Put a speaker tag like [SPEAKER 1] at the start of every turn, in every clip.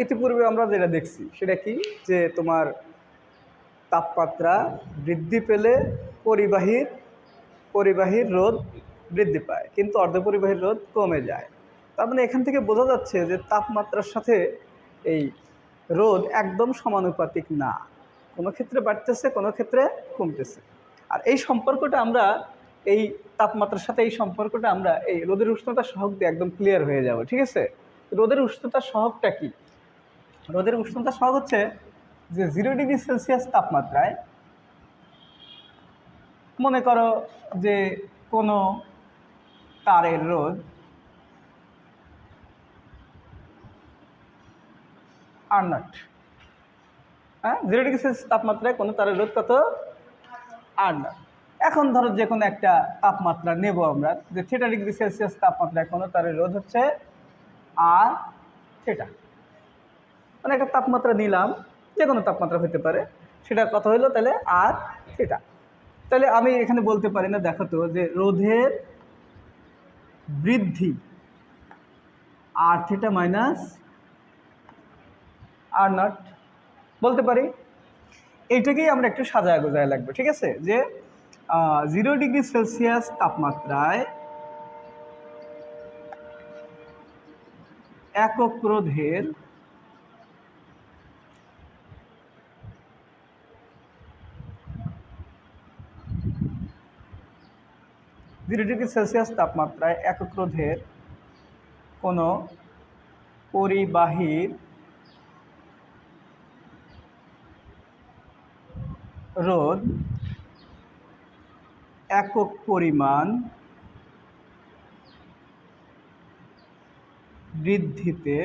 [SPEAKER 1] ইতিপূর্বে আমরা যেটা দেখছি সেটা কি, যে তোমার তাপমাত্রা বৃদ্ধি পেলে পরিবাহীর রোধ বৃদ্ধি পায়, কিন্তু অর্ধপরিবাহীর রোধ কমে যায়। তার মানে এখান থেকে বোঝা যাচ্ছে যে তাপমাত্রার সাথে এই রোধ একদম সমানুপাতিক না, কোনো ক্ষেত্রে বাড়তেছে, কোনো ক্ষেত্রে কমতেছে। আর এই সম্পর্কটা আমরা এই তাপমাত্রার সাথে এই সম্পর্কটা আমরা এই রোদের উষ্ণতা সহগ দিয়ে একদম ক্লিয়ার হয়ে যাব। ঠিক আছে, রোদের উষ্ণতা সহগটা কি? রোদের উষ্ণতা সহগ হচ্ছে যে 0°C তাপমাত্রায় মনে করো যে কোনো তারের রোধ R0, হ্যাঁ, 0°C তাপমাত্রায় কোনো তারের রোধ কত? R0। এখন ধরো যে কোনো একটা তাপমাত্রা নেব আমরা, যে θ°C তাপমাত্রায় কোনো তারের রোধ হচ্ছে R θ, মানে একটা তাপমাত্রা নিলাম, যে কোনো তাপমাত্রা হতে পারে, সেটার কথা হলো তাহলে R θ। তাহলে আমি এখানে বলতে পারি না, দেখো তো, যে রোধের বৃদ্ধি R θ মাইনাস R0 বলতে পারি। এইটাকেই আমরা একটু সাজায় গোজায় লাগবে। ঠিক আছে, যে 0°C তাপমাত্রায় একক রোধের তাপমাত্রায় একক রোধের কোনো পরিবাহীর রোধ একক পরিমাণ বৃদ্ধিতে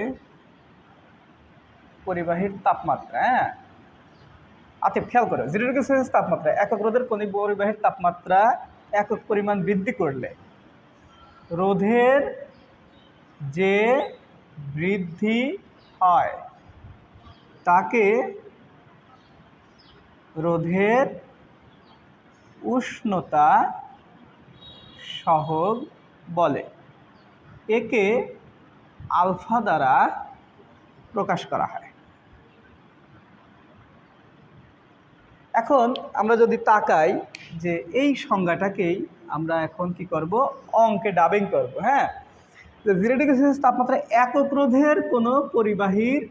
[SPEAKER 1] পরিবাহীর তাপমাত্রা, হ্যাঁ আচ্ছা খেয়াল করো, 0°C তাপমাত্রায় একক রোধের কোনো পরিবাহীর তাপমাত্রা একক পরিমাণ বৃদ্ধি করলে রোধের যে বৃদ্ধি হয় তাকে রোধের উষ্ণতা সহগ বলে। একে আলফা দ্বারা প্রকাশ করা হয়। এখন আমরা যদি তাকাই যে এই সংজ্ঞাটাকেই আমরা এখন কি করব, অঙ্কে ডাবিং করব। হ্যাঁ, 0°C তাপমাত্রায় একক রোধের কোনো পরিবাহীর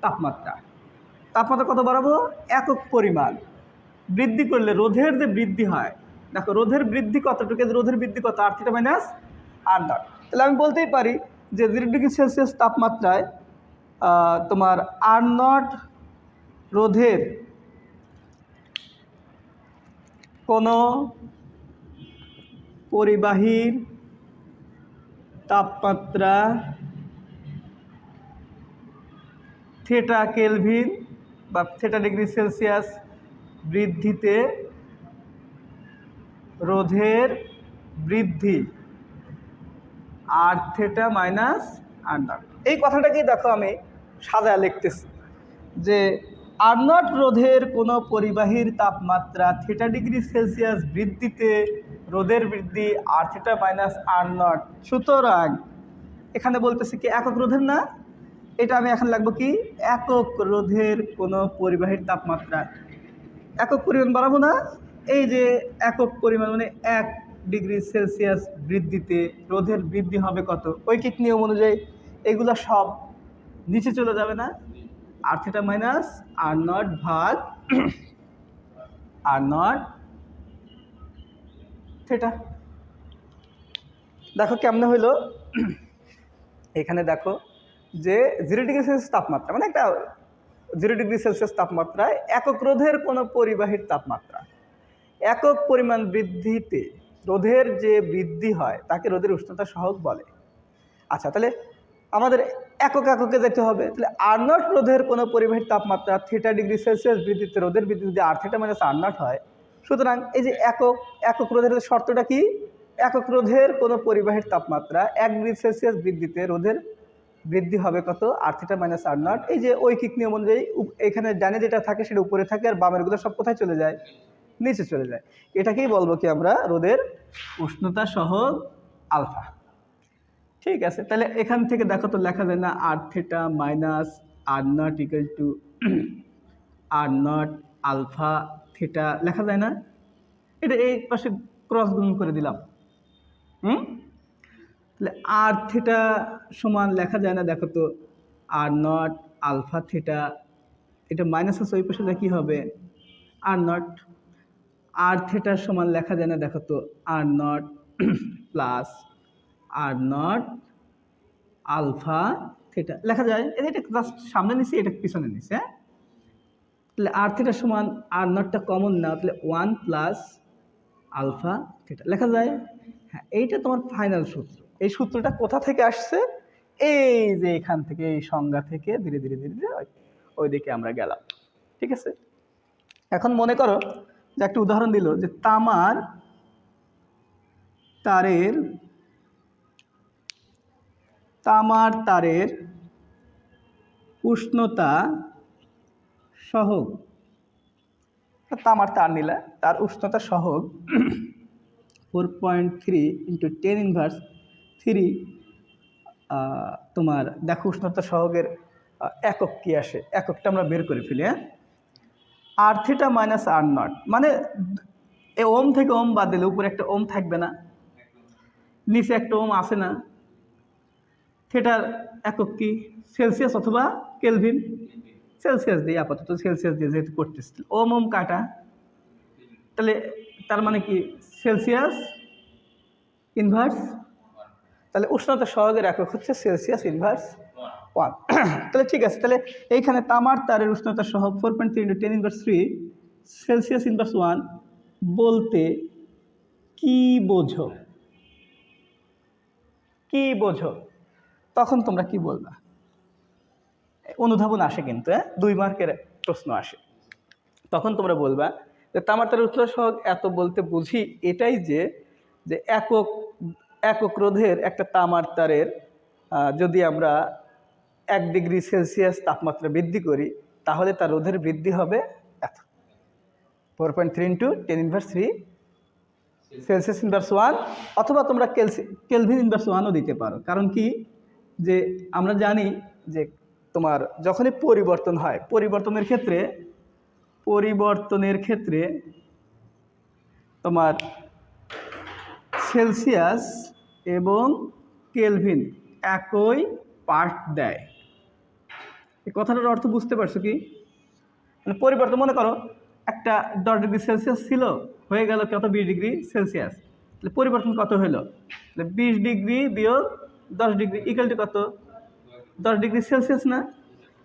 [SPEAKER 1] তাপমাত্রা কত বাড়াবো? একক পরিমাণ বৃদ্ধি করলে রোধের যে বৃদ্ধি হয়, দেখো রোধের বৃদ্ধি কতটুকু, রোধের বৃদ্ধি কত? R θ minus R0। তাহলে আমি বলতেই পারি যে 0°C তাপমাত্রায় তোমার R0 রোধের কোনো পরিবাহীর তাপমাত্রা θ কেলভিন বা θ°C বৃদ্ধিতে রোধের বৃদ্ধি R θ মাইনাস R0। এই কথাটাকেই দেখো আমি সাজায় লিখতেছি, যে R0 রোধের কোনো পরিবাহীর তাপমাত্রা θ°C বৃদ্ধিতে রোধের বৃদ্ধি R θ মাইনাস R0। সুতরাং এখানে বলতেছি কি একক রোধের না, এটা আমি এখন লাগবো কি একক রোধের কোনো পরিবাহীর তাপমাত্রা। একক পরিমাণ বাড়াবো না, এই যে একক পরিমাণ মানে 1°C বৃদ্ধিতে রোধের বৃদ্ধি হবে কত? ঐকিক নিয়ম অনুযায়ী এগুলো সব নিচে চলে যাবে না, R θ মাইনাস R0 ভাগ R0 θ। দেখো কেমনে হইলো, এখানে দেখো যে 0°C তাপমাত্রা মানে একটা 0°C তাপমাত্রায় একক রোধের কোনো পরিবাহীর তাপমাত্রা একক পরিমাণ বৃদ্ধিতে রোধের যে বৃদ্ধি হয় তাকে রোধের উষ্ণতা সহগ বলে। আচ্ছা, তাহলে আমাদের এককে যেতে হবে। তাহলে R0 রোধের কোনো পরিবাহীর তাপমাত্রা θ°C বৃদ্ধিতে রোধের বৃদ্ধি যদি R θ মাইনাস R0 হয়, সুতরাং এই যে একক রোধের শর্তটা কি? একক রোধের কোনো পরিবাহীর তাপমাত্রা 1°C বৃদ্ধিতে রোধের বৃদ্ধি হবে কত? R θ minus R0। এই যে ঐকিক নিয়ম অনুযায়ী এখানে ডানে যেটা থাকে সেটা উপরে থাকে, আর বামেরগুলো সব কোথায় চলে যায়? নিচে চলে যায়। এটাকেই বলবো কি আমরা রোধের উষ্ণতা সহগ আলফা। ঠিক আছে, তাহলে এখান থেকে দেখো তো লেখা যায় না R θ minus R nought equal to R not alpha theta লেখা যায় না? এটা এই পাশে ক্রস গুণ করে দিলাম। তাহলে আর থিটা সমান লেখা যায় না? দেখো তো, আর নট আলফা থিটা, এটা মাইনাস আছে, ওই পাশে কী হবে? Are not. আর থিটার সমান লেখা যায় না? দেখো তো, R naught plus R not alpha theta লেখা যায়। এটা জাস্ট সামনে নিছি, এটা পিছনে নিছি। হ্যাঁ, তাহলে আর থিটার সমান আর নটটা কমন না, তাহলে 1 প্লাস আলফা থিটা লেখা যায়। হ্যাঁ, এইটা তোমার ফাইনাল সূত্র। এই সূত্রটা কোথা থেকে আসছে? এই যে এখান থেকে, এই সংজ্ঞা থেকে ধীরে ধীরে ধীরে ধীরে ওই দিকে আমরা গেলাম। ঠিক আছে, এখন মনে করো যে একটা উদাহরণ দিল যে তামার তারের উষ্ণতা সহগ, তামার তার নিলে তার উষ্ণতা সহগ 4.3 × 10⁻³ তোমার দেখো উষ্ণতা সহগের একক কি আসে, এককটা আমরা বের করে ফেলি। হ্যাঁ, আর থিটা মাইনাস আর নট, মানে এ ওম থেকে ওম বাদ দিলে উপরে একটা ওম থাকবে না, নিচে একটা ওম আসে না। থিটার একক কি? সেলসিয়াস অথবা কেলভিন। সেলসিয়াস দিয়ে আপাতত সেলসিয়াস দিয়ে যেহেতু করতেছি, ওম ওম কাটা, তাহলে তার মানে কি? Celsius inverse. তাহলে উষ্ণতা সহগের একক হচ্ছে সেলসিয়াস ইনভার্স 1। তাহলে ঠিক আছে, তাহলে এইখানে তামার তারের উষ্ণতা সহগ 4.3 × 10⁻³ সেলসিয়াস ইনভার্স 1 বলতে কি বোঝো? কি বোঝো? তখন তোমরা কি বলবা? অনুধাবন আসে কিন্তু, 2 মার্কের প্রশ্ন আসে। তখন তোমরা বলবা যে তামার তারের উষ্ণতা সহগ এত বলতে বুঝি এটাই যে একক রোধের একটা তামার তারের যদি আমরা 1 ডিগ্রি সেলসিয়াস তাপমাত্রা বৃদ্ধি করি তাহলে তার রোধের বৃদ্ধি হবে এত, 4.3 × 10⁻³ সেলসিয়াস ইনভার্স 1, অথবা তোমরা কেলভিন ইনভার্স 1ও দিতে পারো। কারণ কি, যে আমরা জানি যে তোমার যখনই পরিবর্তন হয়, পরিবর্তনের ক্ষেত্রে তোমার সেলসিয়াস এবং কেলভিন একই পার্ট দেয়। এই কথাটার অর্থ বুঝতে পারছো কি? মানে পরিবর্তন, মনে করো একটা 10 ডিগ্রি সেলসিয়াস ছিল, হয়ে গেল কত? 20 ডিগ্রি সেলসিয়াস। তাহলে পরিবর্তন কত হলো? 20 ডিগ্রি বিয়োগ 10 ডিগ্রি ইকুয়াল টু কত? 10 ডিগ্রি সেলসিয়াস না?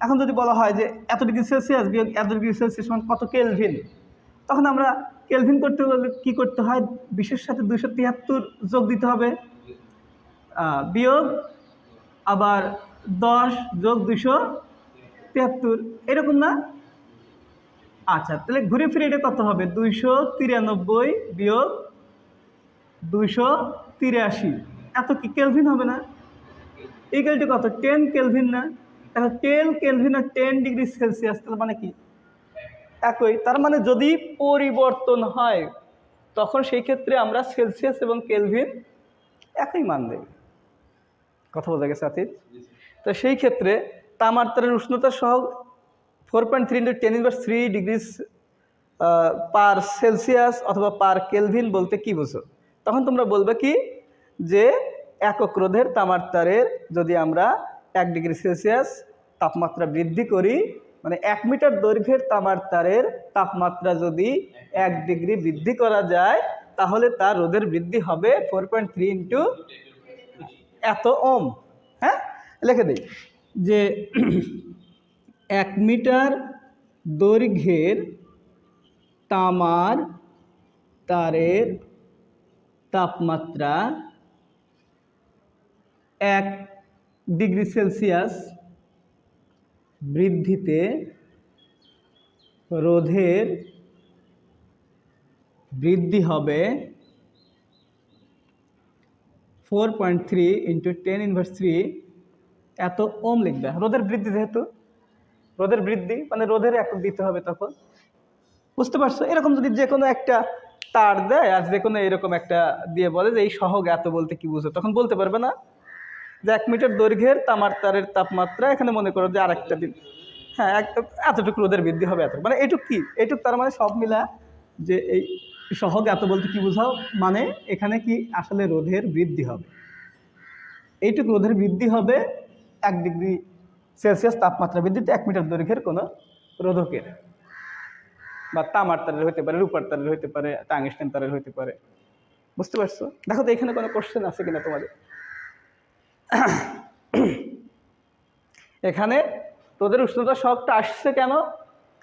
[SPEAKER 1] এখন যদি বলা হয় যে এত ডিগ্রি সেলসিয়াস বিয়োগ এত ডিগ্রি সেলসিয়াস সমান কত কেলভিন, তখন আমরা কেলভিন করতে হলে কী করতে হয়? 20-এর সাথে 273 যোগ দিতে হবে, বিয়োগ আবার 10 যোগ 273, এরকম না? আচ্ছা, তাহলে ঘুরে ফিরে এটা কত হবে? 293 বিয়োগ 283, এত কি কেলভিন হবে না? ইকুয়াল টু কত? 10 কেলভিন না? তাহলে 10 কেলভিন আর 10 ডিগ্রি সেলসিয়াস, তার মানে কি? একই। তার মানে যদি পরিবর্তন হয় তখন সেই ক্ষেত্রে আমরা সেলসিয়াস এবং কেলভিন একই মান দেব। কথা বোঝা গেছে আতিফ? তো সেই ক্ষেত্রে তামার তারের উষ্ণতা সহগ 4.3 × 10⁻³ ডিগ্রি পার সেলসিয়াস অথবা পার কেলভিন বলতে কি বোঝো? তখন তোমরা বলবে কি, যে একক রোধের তামার তারের যদি আমরা 1 ডিগ্রি সেলসিয়াস তাপমাত্রা বৃদ্ধি করি, মানে 1 মিটার দৈর্ঘ্যের তামার তারের তাপমাত্রা যদি 1 ডিগ্রি বৃদ্ধি করা যায় তাহলে তার রোধের বৃদ্ধি হবে 4.3 × এত ওম। হ্যাঁ, লিখে দিই যে 1 মিটার দৈর্ঘ্যের তামার তারের তাপমাত্রা 1 ডিগ্রি সেলসিয়াস বৃদ্ধিতে রোধের বৃদ্ধি হবে 4.3 × 10⁻³ এত ওম লিখবে। রোধের বৃদ্ধি, যেহেতু রোধের বৃদ্ধি মানে রোধের একক দিতে হবে, তখন বুঝতে পারছো? এরকম যদি যে কোনো একটা তার দেয় আর যে কোনো এরকম একটা দিয়ে বলে যে এই সহগ এত বলতে কি বুঝো, তখন বলতে পারবে না যে 1 মিটার দৈর্ঘ্যের তামার তারের তাপমাত্রা এখানে মনে করো যে আরেকটা দিন, হ্যাঁ এতটুকু রোদের বৃদ্ধি হবে, এত মানে এইটুক কি এইটুক, তার মানে সব মিলা যে এই সহজ এত বলতে কি বোঝাও, মানে এখানে কি আসলে রোধের বৃদ্ধি হবে, এইটুকু রোধের বৃদ্ধি হবে 1 ডিগ্রি সেলসিয়াস তাপমাত্রা বৃদ্ধিতে 1 মিটার দৈর্ঘ্যের কোনো রোধকের, বা তামার তারের হইতে পারে, রূপার তারের হইতে পারে, টাংস্টেন তারের হইতে পারে। বুঝতে পারছো? দেখো তো এখানে কোনো কোশ্চেন আছে কিনা তোমাদের। এখানে রোদের উষ্ণতা সহগটা আসছে কেন?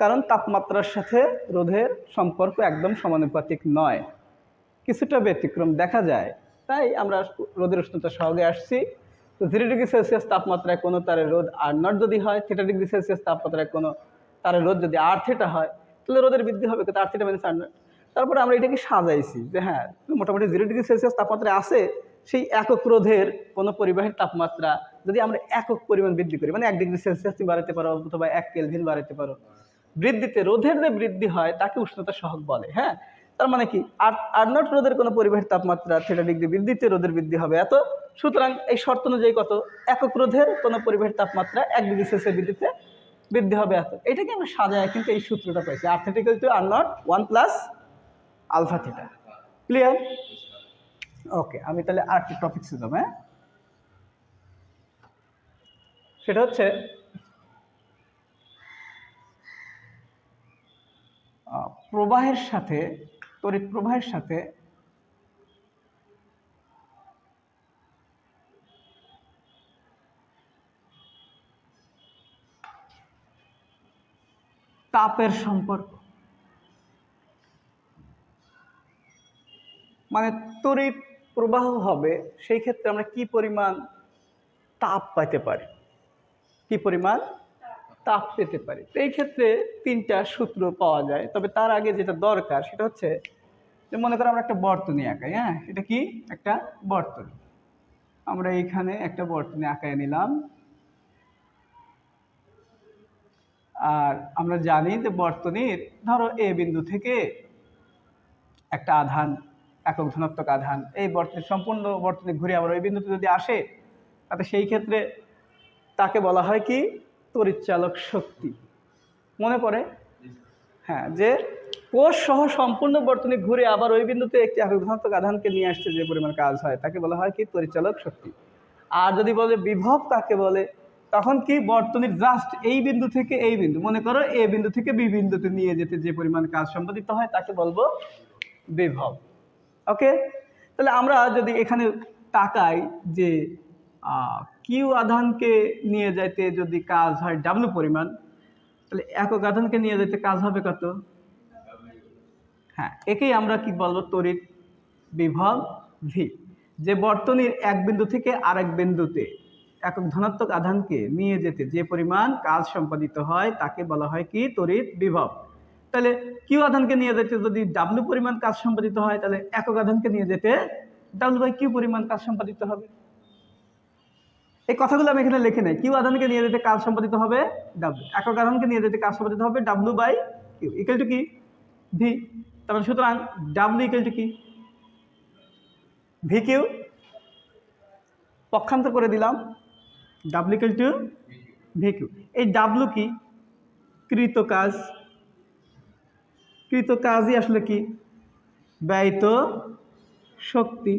[SPEAKER 1] কারণ তাপমাত্রার সাথে রোধের সম্পর্ক একদম সমানুপাতিক নয়, কিছুটা ব্যতিক্রম দেখা যায়, তাই আমরা রোদের উষ্ণতা সহগে আসছি। তো 0 ডিগ্রি সেলসিয়াস তাপমাত্রায় কোনো তারের রোধ R0 যদি হয়, θ ডিগ্রি সেলসিয়াস তাপমাত্রায় কোনো তারের রোধ যদি R θ হয়, তাহলে রোদের বৃদ্ধি হবে কত? R θ - R0। তারপরে আমরা এটাকে সাজাইছি যে হ্যাঁ মোটামুটি 0 ডিগ্রি সেলসিয়াস তাপমাত্রায় আছে, সেই একক রোধের কোনো পরিবাহীর তাপমাত্রা যদি আমরা একক পরিমাণ বৃদ্ধি করি, মানে 1 ডিগ্রি সেলসিয়াস তুমি বাড়াতে পারো অথবা 1 কেলভিন বাড়াতে পারো, বৃদ্ধিতে রোধের যে বৃদ্ধি হয় তাকে উষ্ণতা সহগ বলে। হ্যাঁ, তার মানে কি R0 রোধের কোনো পরিবাহীর তাপমাত্রা θ ডিগ্রি বৃদ্ধিতে রোধের বৃদ্ধি হবে এত, সুতরাং এই শর্ত অনুযায়ী কত? একক রোধের কোনো পরিবাহীর তাপমাত্রা 1 ডিগ্রি সেলসিয়াস বৃদ্ধিতে বৃদ্ধি হবে এত। এটাকে আমরা সাজায় কিন্তু এই সূত্রটা পাইছি, R θ = R0 1 + আলফা θ। ক্লিয়ার? ওকে, আমি তাহলে আরেকটি টপিক ছিলাম। হ্যাঁ, সেটা হচ্ছে প্রবাহের সাথে, তড়িৎ প্রবাহের সাথে তাপের সম্পর্ক। মানে তড়িৎ প্রবাহ হবে, সেই ক্ষেত্রে আমরা কি পরিমাণ তাপ পেতে পারি, কি পরিমাণ তাপ পেতে পারি। তো এই ক্ষেত্রে 3টা সূত্র পাওয়া যায়, তবে তার আগে যেটা দরকার সেটা হচ্ছে যে মনে করো আমরা একটা বর্তনী আঁকাই। হ্যাঁ, এটা কি একটা বর্তনী, আমরা এইখানে একটা বর্তনী আঁকায় নিলাম। আর আমরা জানি যে বর্তনীর ধরো এ বিন্দু থেকে একটা আধান, একক ধনাত্মক আধান এই বর্তনীর সম্পূর্ণ বর্তনী ঘুরে আবার ওই বিন্দুতে যদি আসে, তাতে সেই ক্ষেত্রে তাকে বলা হয় কি? তড়িৎচালক শক্তি। মনে পড়ে? হ্যাঁ, যে কোষ সহ সম্পূর্ণ বর্তনী ঘুরে আবার ওই বিন্দুতে একটি একক ধনাত্মক আধানকে নিয়ে আসতে যে পরিমাণ কাজ হয় তাকে বলা হয় কি? তড়িৎচালক শক্তি। আর যদি বলে বিভব কাকে বলে, তখন কি? বর্তনীর জাস্ট এই বিন্দু থেকে এই বিন্দু, মনে করো এ বিন্দু থেকে বি বিন্দুতে নিয়ে যেতে যে পরিমাণ কাজ সম্পাদিত হয় তাকে বলবো বিভব। ওকে, তাহলে আমরা যদি এখানে তাকাই যে কিউ আধানকে নিয়ে যাইতে যদি কাজ হয় ডাব্লু পরিমাণ, তাহলে একক আধানকে নিয়ে যেতে কাজ হবে কত? হ্যাঁ, একেই আমরা কি বলবো? তড়িৎ বিভব ভি। যে বর্তনীর এক বিন্দু থেকে আরেক বিন্দুতে একক ধনাত্মক আধানকে নিয়ে যেতে যে পরিমাণ কাজ সম্পাদিত হয় তাকে বলা হয় কি? তড়িৎ বিভব। তাহলে কিউ আধানকে নিয়ে যেতে যদি ডাব্লু পরিমাণ কাজ সম্পাদিত হয়, তাহলে একক আধানকে নিয়ে যেতে ডাব্লু/কিউ পরিমাণ কাজ সম্পাদিত হবে। এই কথাগুলো আমি এখানে লিখে নেই। কিউ আধানকে নিয়ে যেতে কাজ সম্পাদিত হবে ডাব্লু, একক আধানকে নিয়ে যেতে কাজ সম্পাদিত হবে ডাব্লু/কিউ ইকুয়াল টু কি? ভি। তারপরে সুতরাং ডাব্লু ইকুয়াল টু কি? V Q. পক্ষান্তর করে দিলাম, W equal to V Q. এই ডাব্লু কি? কৃত কাজ। কৃত কাজই আসলে কি? ব্যয়িত শক্তি।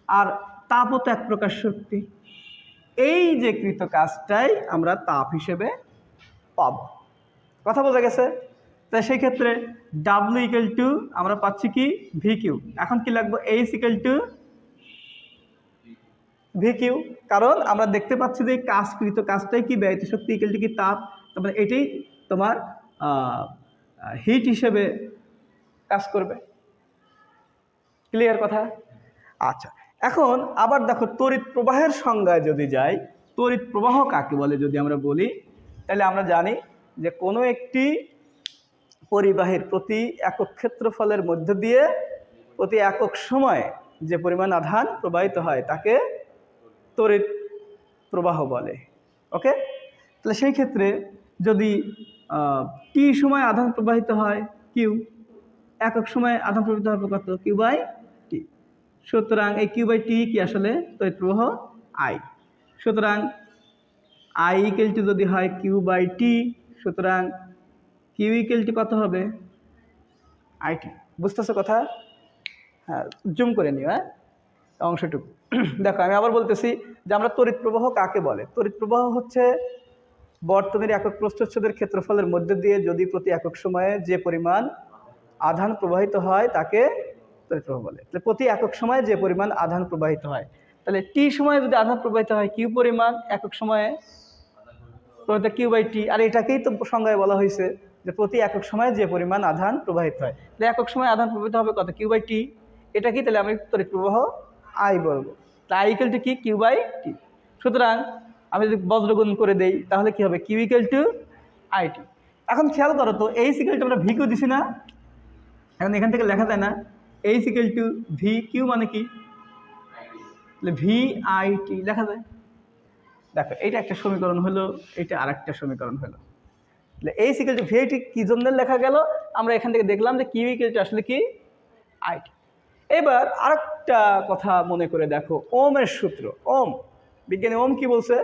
[SPEAKER 1] আর তাপও তো এক প্রকার শক্তি। এই যে কৃত কাজটাই আমরা তাপ হিসেবে পাব। কথা বোঝা গেছে? তাই সেই ক্ষেত্রে ডাব্লু ইকুয়াল টু আমরা পাচ্ছি কি? V Q. এখন কি লাগবে? H equal to V Q, কারণ আমরা দেখতে পাচ্ছি যে কাজকৃত কাজটাই কি? ব্যয়িত শক্তি ইকুয়াল টু কি? তাপ। তারপরে এটাই তোমার হিট হিসেবে কাজ করবে। ক্লিয়ার কথা? আচ্ছা, এখন আবার দেখো তড়িৎ প্রবাহের সংজ্ঞায় যদি যাই, তড়িৎ প্রবাহ কাকে বলে যদি আমরা বলি, তাহলে আমরা জানি যে কোনো একটি পরিবাহীর প্রতি একক ক্ষেত্রফলের মধ্য দিয়ে প্রতি একক সময়ে যে পরিমাণ আধান প্রবাহিত হয় তাকে তড়িৎ প্রবাহ বলে। ওকে, তাহলে সেই ক্ষেত্রে যদি টি সময় আধান প্রবাহিত হয় কিউ, একক সময়ে আধান প্রবাহিত হবে কত? কিউ/টি। সুতরাং এই কিউ/টি কি আসলে তড়িৎ প্রবাহ আই। সুতরাং আই ইকুয়াল টু যদি হয় কিউ বাই টি, সুতরাং কিউ ইকুয়াল টু কত হবে? আইটি। বুঝতেছো কথা? হ্যাঁ, জুম করে নিও। হ্যাঁ, অংশটুকু দেখো, আমি আবার বলতেছি যে আমরা তড়িৎ প্রবাহ কাকে বলে? তড়িৎ প্রবাহ হচ্ছে বর্তনীর একক প্রস্থচ্ছেদের ক্ষেত্রফলের মধ্যে দিয়ে যদি প্রতি একক সময়ে যে পরিমাণ আধান প্রবাহিত হয় তাকে তড়িৎ প্রবাহ বলে। তাহলে প্রতি একক সময়ে যে পরিমাণ আধান প্রবাহিত হয়, তাহলে টি সময়ে যদি আধান প্রবাহিত হয় কিউ পরিমাণ, একক সময়ে প্রবাহিত কিউ বাই টি। আর এটাকেই তো সংজ্ঞায় বলা হয়েছে যে প্রতি একক সময়ে যে পরিমাণ আধান প্রবাহিত হয়, তাহলে একক সময় আধান প্রবাহিত হবে কত? Q by T. এটা কি? তাহলে আমি তড়িৎ প্রবাহ আই বলবো। তাই আই ইকুয়াল টু কি? Q by T. সুতরাং আমি যদি বজ্রগুণ করে দেই তাহলে কি হবে? Q equal to IT. এখন খেয়াল করো তো, এইচ ইকুয়াল টু আমরা ভি কেও দিছি না? এখন এখান থেকে লেখা যায় না H equal to V Q মানে কি? তাহলে ভি আই টি লেখা যায়। দেখো, এইটা একটা সমীকরণ হলো, এটা আর একটা সমীকরণ হলো। তাহলে H equal to V I T কী জন্য লেখা গেল? আমরা এখান থেকে দেখলাম যে কিউ ইকুয়াল টু আসলে কি? আইটি। এবার আরেকটা কথা মনে করে দেখো, ওমের সূত্র। ওম, বিজ্ঞানী ওম কি বলছে?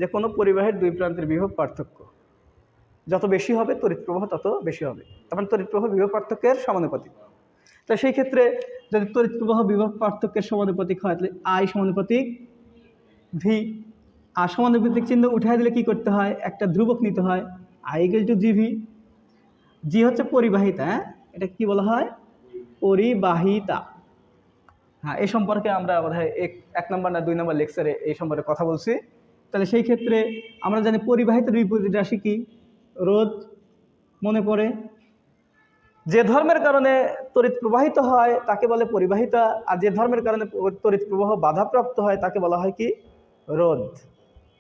[SPEAKER 1] যে কোনো পরিবাহের দুই প্রান্তের বিভব পার্থক্য যত বেশি হবে তড়িৎ প্রবাহ তত বেশি হবে, তার মানে তড়িৎ প্রবাহ বিভব পার্থক্যের সমানুপাতিক। তো সেই ক্ষেত্রে যদি তড়িৎ প্রবাহ বিভব পার্থক্যের সমানুপাতিক হয় তাহলে আই সমানুপাতিক ভি। আর সমানুপাতিক চিহ্ন উঠাই দিলে কি করতে হয়? একটা ধ্রুবক নিতে হয়, আই ইকুয়াল টু জিভি। জি হচ্ছে পরিবাহিতা। হ্যাঁ, এটা কি বলা হয়? পরিবাহিতা। হ্যাঁ, এই সম্পর্কে আমরা বোধহয় এক নম্বর না 2 নম্বর লেকচারে এই সম্পর্কে কথা বলছি। তাহলে সেই ক্ষেত্রে আমরা জানি পরিবাহিতার বিপরীত রাশি কি? রোধ। মনে পড়ে? যে ধর্মের কারণে তড়িৎ প্রবাহিত হয় তাকে বলে পরিবাহিতা, আর যে ধর্মের কারণে তড়িৎ প্রবাহ বাধাপ্রাপ্ত হয় তাকে বলা হয় কি? রোধ।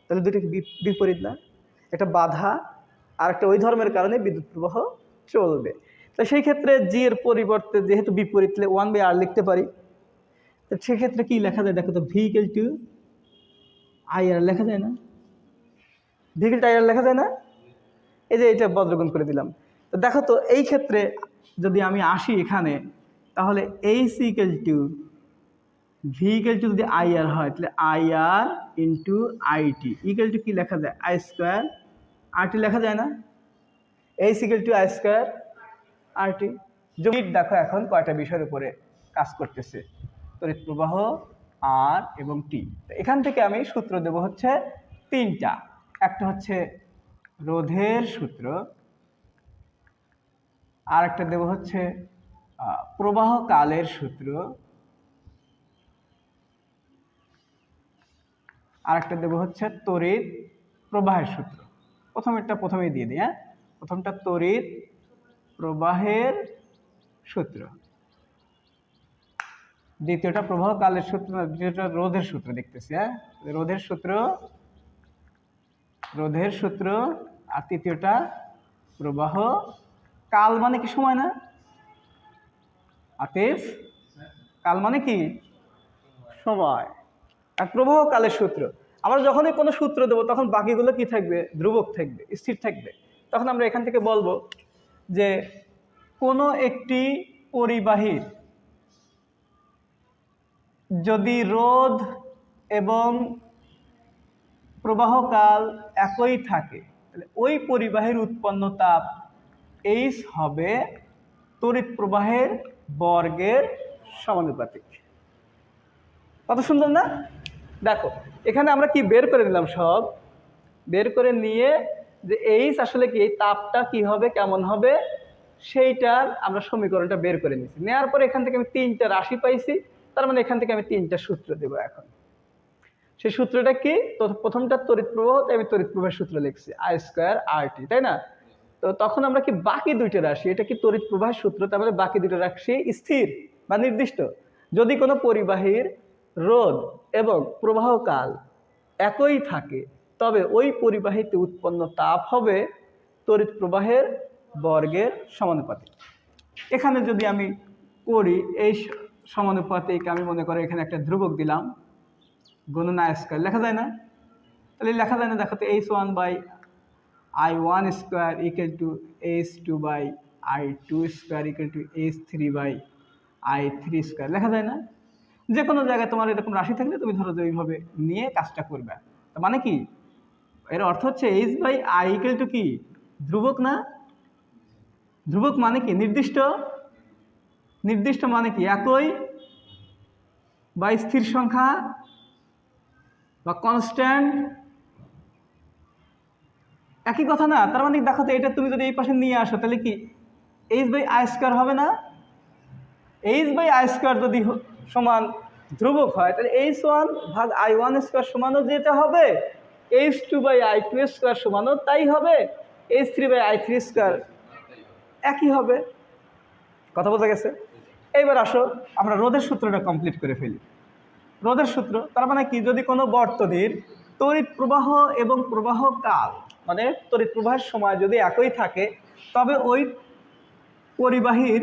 [SPEAKER 1] তাহলে দুটো বিপরীত না? একটা বাধা আর একটা ওই ধর্মের কারণে বিদ্যুৎ প্রবাহ চলবে। তো সেই ক্ষেত্রে জি এর পরিবর্তে যেহেতু বিপরীত 1/r লিখতে পারি। তো সেক্ষেত্রে কি লেখা যায়? দেখো তো, ভি ইকুয়াল টু আই আর লেখা যায় না? ভি ইকুয়াল টু আই আর লেখা যায় না? এই যে এটা বজ্রগুণ করে দিলাম। তো দেখো তো, এই ক্ষেত্রে যদি আমি আসি এখানে, তাহলে H equal to V equal to যদি আই আর হয় তাহলে I R into IT equal to কি লেখা যায়? আই স্কোয়ার আরটি লেখা যায় না? H equal to I square RT. যদি দেখো এখন কয়টা বিষয়ের উপরে কাজ করতেছে, তড়িৎ প্রবাহ, আর এবং টি। এখান থেকে আমি সূত্র দেব হচ্ছে 3টা। একটা হচ্ছে রোধের সূত্র, আর একটা দেব হচ্ছে প্রবাহ কালের সূত্র, আর একটা দেব হচ্ছে তড়িৎ প্রবাহের সূত্র। প্রথমেই দিয়ে দিই। হ্যাঁ, প্রথমটা তড়িৎ প্রবাহের সূত্র, দ্বিতীয়টা প্রবাহ কালের সূত্র, দ্বিতীয়টা রোধের সূত্র দেখতেছি। হ্যাঁ, রোধের সূত্র, আর তৃতীয়টা প্রবাহ কাল মানে কি? সময় না? আতিফ, কাল মানে কি? সময়। আর প্রবাহ কালের সূত্র, আমরা যখনই কোনো সূত্র দেবো তখন বাকিগুলো কি থাকবে? ধ্রুবক থাকবে, স্থির থাকবে। তখন আমরা এখান থেকে বলবো যে কোনো একটি পরিবাহীর যদি রোধ এবং প্রবাহকাল একই থাকে তাহলে ওই পরিবাহীর উৎপন্ন তাপ এইচ হবে তড়িৎ প্রবাহের বর্গের সমানুপাতিক। কত সুন্দর না? দেখো, এখানে আমরা কি বের করে নিলাম? সব বের করে নিয়ে যে এইচ আসলে কি, এই তাপটা কি হবে, কেমন হবে, সেইটার আমরা সমীকরণটা বের করে নিয়েছি। নেওয়ার পরে এখান থেকে আমি 3টা রাশি পাইছি, তার মানে এখান থেকে আমি 3টা সূত্র দেব। এখন সেই সূত্রটা কি? তো প্রথমটা তড়িৎ প্রবাহ, তাই আমি তড়িৎ প্রবাহের সূত্র লিখছি আই স্কোয়ার আর টি, তাই না? তো তখন আমরা কি বাকি 2টা রাশি, এটা কি তড়িৎ প্রবাহের সূত্র, তার মানে বাকি 2টা রাশি স্থির বা নির্দিষ্ট। যদি কোনো পরিবাহীর রোধ এবং প্রবাহকাল একই থাকে তবে ওই পরিবাহীতে উৎপন্ন তাপ হবে তড়িৎ প্রবাহের বর্গের সমানুপাতিক। এখানে যদি আমি করি এই সমানুপাতিক, আমি মনে করি এখানে একটা ধ্রুবক দিলাম, গুণন আই স্কোয়ার লেখা যায় না? তাহলে লেখা যায় না? দেখো তো, h1/i1 square equal to h2/i2 square equal to h3/i3 square লেখা যায় না? যে কোনো জায়গায় তোমার এরকম রাশি থাকলে তুমি ধরো যে ওইভাবে নিয়ে কাজটা করবে। মানে কি, এর অর্থ হচ্ছে h/i = কি, ধ্রুবক না? ধ্রুবক মানে কি নির্দিষ্ট, নির্দিষ্ট মানে কি একই বা স্থির সংখ্যা বা কনস্ট্যান্ট, একই কথা না? তার মানে দেখো তো, এটা তুমি যদি এই পাশে নিয়ে আসো তাহলে কি h/i² হবে না? h/i² যদি সমান ধ্রুবক হয় তাহলে h1/i1² সমানও যেটা হবে, h2/i2² সমানও তাই হবে, h3/i3² একই হবে। কথা বোঝা গেছে? এইবার আসো আমরা রোধের সূত্রটা কমপ্লিট করে ফেলি। রোধের সূত্র তার মানে কি, যদি কোনো বর্তনীর তড়িৎ প্রবাহ এবং প্রবাহ কাল, মানে তড়িৎ প্রবাহের সময় যদি একই থাকে, তবে ওই পরিবাহীর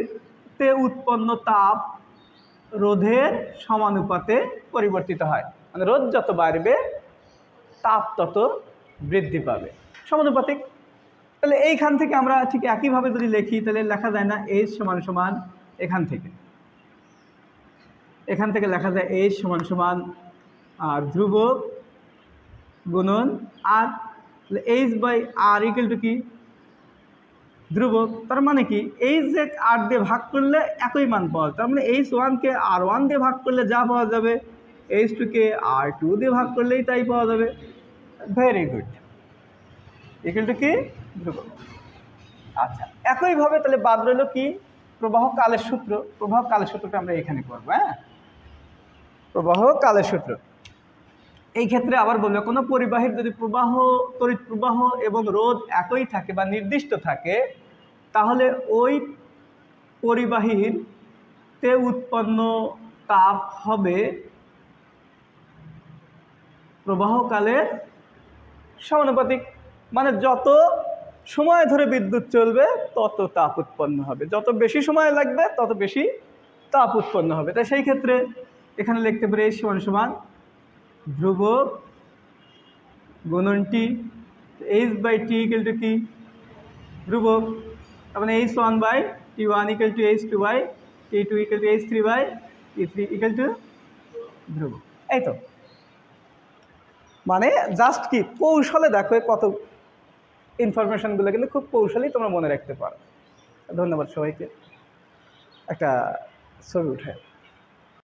[SPEAKER 1] তে উৎপন্ন তাপ রোধের সমানুপাতে পরিবর্তিত হয়। মানে রোধ যত বাড়বে তাপ তত বৃদ্ধি পাবে, সমানুপাতিক। তাহলে এইখান থেকে আমরা ঠিক একইভাবে যদি লিখি তাহলে লেখা যায় না H সমান সমান, এখান থেকে লেখা যায় H সমান সমান ধ্রুবক গুণন আর, H/r = কি, ধ্রুবক। তার মানে কি H যে R দিয়ে ভাগ করলে একই মান পাওয়া যায়, তার মানে H1-কে R1 দিয়ে ভাগ করলে যা পাওয়া যাবে, H2-কে R2 দিয়ে ভাগ করলেই তাই পাওয়া যাবে। ভেরি গুড, = কি, ধ্রুবক। আচ্ছা, একইভাবে তাহলে বাদ রইল কি, প্রবাহ কালের সূত্র। প্রবাহ কালের সূত্রটা আমরা এখানে করবো। হ্যাঁ, প্রবাহ কালের সূত্র। এই ক্ষেত্রে আবার বলবো, কোনো পরিবাহীর যদি প্রবাহ, তড়িৎ প্রবাহ এবং রোধ একই থাকে বা নির্দিষ্ট থাকে, তাহলে ওই পরিবাহীর তে উৎপন্ন তাপ হবে প্রবাহকালের সমানুপাতিক। মানে যত সময় ধরে বিদ্যুৎ চলবে তত তাপ উৎপন্ন হবে, যত বেশি সময় লাগবে তত বেশি তাপ উৎপন্ন হবে। তাই সেই ক্ষেত্রে এখানে লিখতে পারি H সমান সমান ধ্রুবক গুণন T, H/T = কি, ধ্রুবক। তার মানে H1/T1 = H2/T2 = H3/T3 ধ্রুবক। এই তো, মানে জাস্ট কি কৌশলে দেখো কত ইনফরমেশনগুলো কিন্তু খুব কৌশলী তোমরা মনে রাখতে পারো। ধন্যবাদ সবাইকে। একটা ছবি উঠায়।